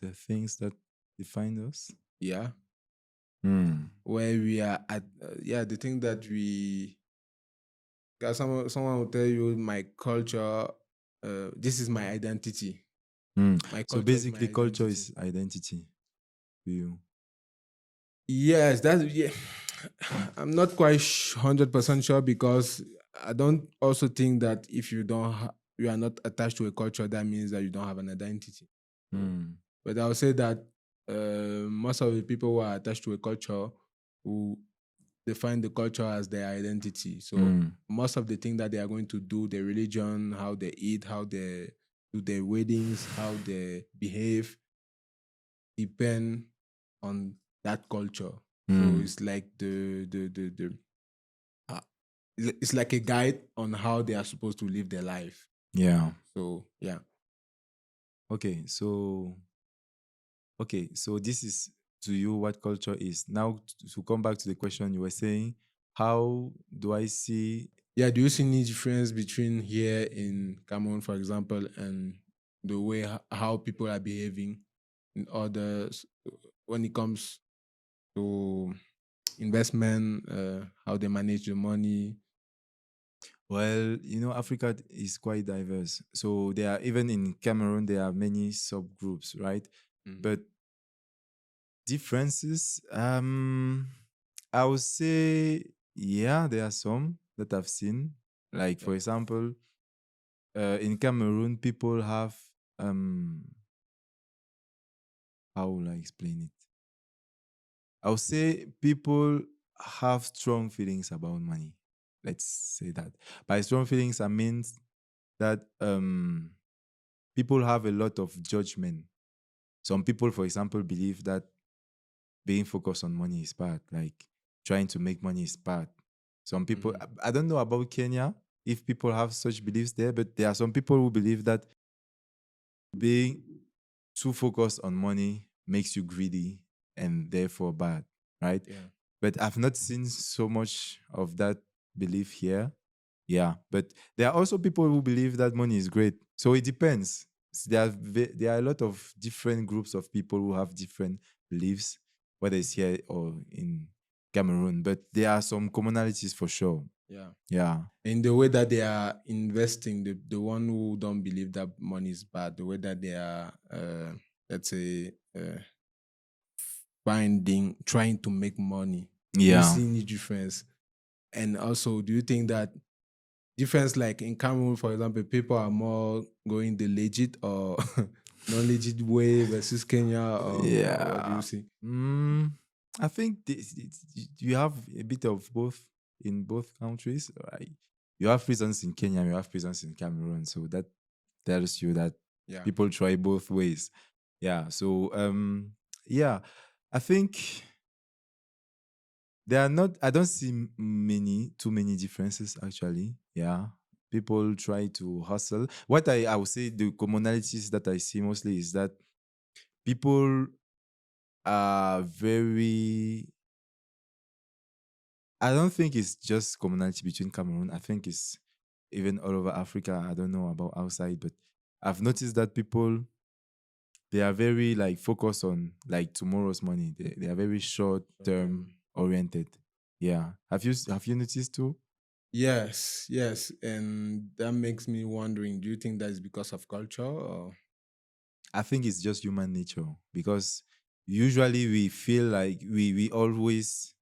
the things that define us. Yeah, Hmm. where we are at. Yeah, the thing that we. Cause someone will tell you my culture. This is my identity. Hmm. My So culture is my basically, culture identity. is identity to you. Yes, that's yeah. I'm not quite 100% sure because I don't also think that if you don't you are not attached to a culture, that means that you don't have an identity. So, Hmm. but I would say that most of the people who are attached to a culture who define the culture as their identity. So Hmm. most of the things that they are going to do, their religion, how they eat, how they do their weddings, how they behave, depend on that culture. So Hmm. it's like the uh, it's like a guide on how they are supposed to live their life. Yeah. So yeah, Okay. So this is to you what culture is. Now to come back to the question you were saying, how do I see? yeah. Do you see any difference between here in Cameroon, for example, and the way how people are behaving in others when it comes to investment, how they manage the money? Well, Africa is quite diverse. So there are, even in Cameroon, there are many subgroups, right? Mhm. But differences, I would say, yeah, there are some that I've seen. Like, Yeah. for example, in Cameroon, people have, um, how will I explain it? I would say people have strong feelings about money. Let's say that. By strong feelings, I mean that people have a lot of judgment. Some people, for example, believe that being focused on money is bad, like trying to make money is bad. Some people, Mhm. I don't know about Kenya, if people have such beliefs there, but there are some people who believe that being too focused on money makes you greedy and therefore bad, right? Yeah. But I've not seen so much of that belief here. Yeah, but there are also people who believe that money is great. So it depends. There are a lot of different groups of people who have different beliefs, whether it's here or in Cameroon. But there are some commonalities for sure. Yeah. Yeah. In the way that they are investing, the one who don't believe that money is bad, the way that they are, let's say, finding, trying to make money. Do you Yeah. see any difference? And also, do you think that difference, like in Cameroon, for example, people are more going the legit or non-legit way versus Kenya, or what do you Yeah. see? Mm, I think you have a bit of both in both countries, right? You have prisons in Kenya, you have prisons in Cameroon. So that tells you that Yeah. people try both ways. Yeah. So yeah, I think there are not I don't see too many differences actually. Yeah. People try to hustle. What I would say the commonalities that I see mostly is that people are very I don't think it's just commonality between Cameroon. I think it's even all over Africa. I don't know about outside, but I've noticed that people they are very like focused on like tomorrow's money. They are very short Short term term. oriented. Yeah. Have you noticed too? Yes, yes, and that makes me wondering: do you think that is because of culture, or I think it's just human nature because usually we feel like we always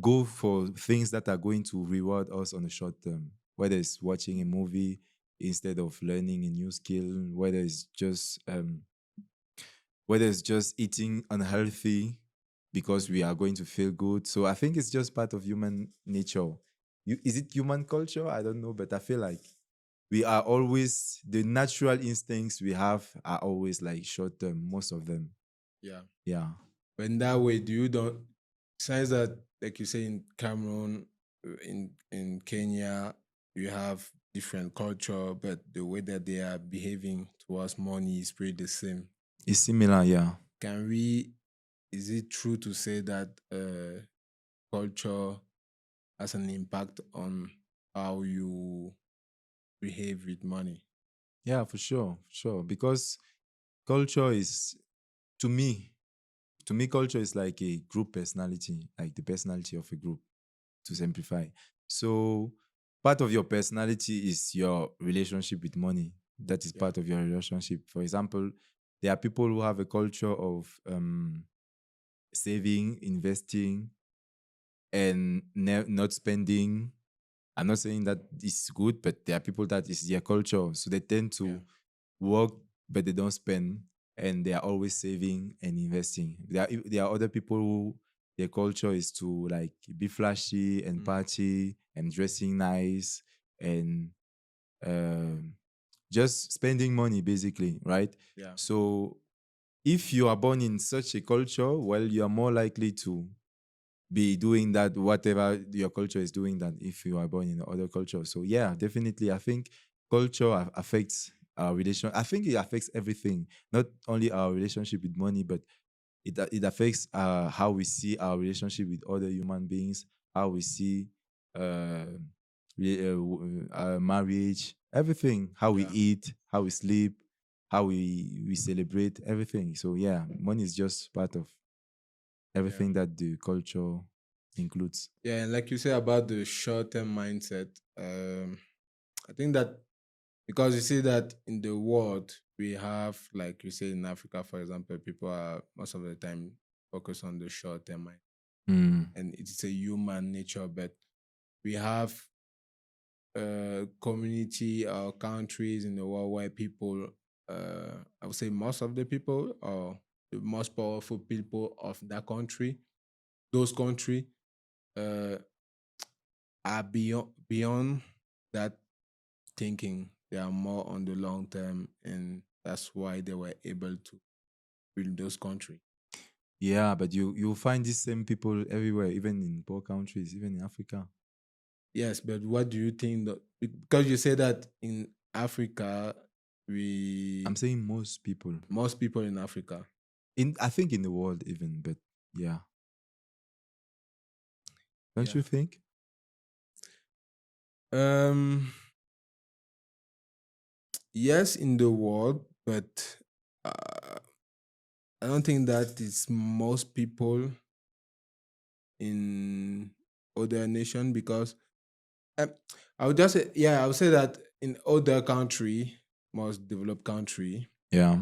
go for things that are going to reward us on the short term, whether it's watching a movie instead of learning a new skill, whether it's just eating unhealthy because we are going to feel good. So I think it's just part of human nature. Is it human culture? I don't know, but I feel like we are always the natural instincts we have are always like short term, most of them. yeah? Yeah. But in that way, do you don't besides that, like you say in Cameroon, in Kenya, you have different culture, but the way that they are behaving towards money is pretty the same. It's similar, yeah. Can we? Is it true to say that culture has an impact on how you behave with money? Yeah, for sure, for sure. Because culture is, to me, culture is like a group personality, like the personality of a group, to simplify. So part of your personality is your relationship with money. That is Yeah. part of your relationship. For example, there are people who have a culture of saving, investing, and not spending. I'm not saying that it's good, but there are people that is their culture. So they tend Yeah. to work, but they don't spend, and they are always saving and investing. There are other people who their culture is to like be flashy and Mm. party and dressing nice and um, just spending money, basically, right? Yeah. So if you are born in such a culture, well, you are more likely to be doing that, whatever your culture is doing, that if you are born in other culture. So yeah, definitely, I think culture affects our relation. I think it affects everything, not only our relationship with money, but it affects how we see our relationship with other human beings, how we see uh, marriage, everything, how we Yeah. eat, how we sleep, how we celebrate, everything. So yeah, money is just part of Yeah. everything that the culture includes. Yeah, and like you say about the short-term mindset, I think that because you see that in the world we have, like you say in Africa, for example, people are most of the time focused on the short-term mind, Mm. and it's a human nature. But we have community or countries in the world where people, I would say most of the people or the most powerful people of that country, those country, uh, are beyond that thinking. They are more on the long term, and that's why they were able to build those countries. Yeah, but you find these same people everywhere, even in poor countries, even in Africa. Yes, but what do you think that, because you say that in Africa, I'm we saying most people most people in Africa. in, I think, in the world even, but yeah, don't Yeah. you think? Um yes, in the world, but I don't think that is most people in other nation because um, I would just say, yeah, I would say that in other country, most developed country, Yeah.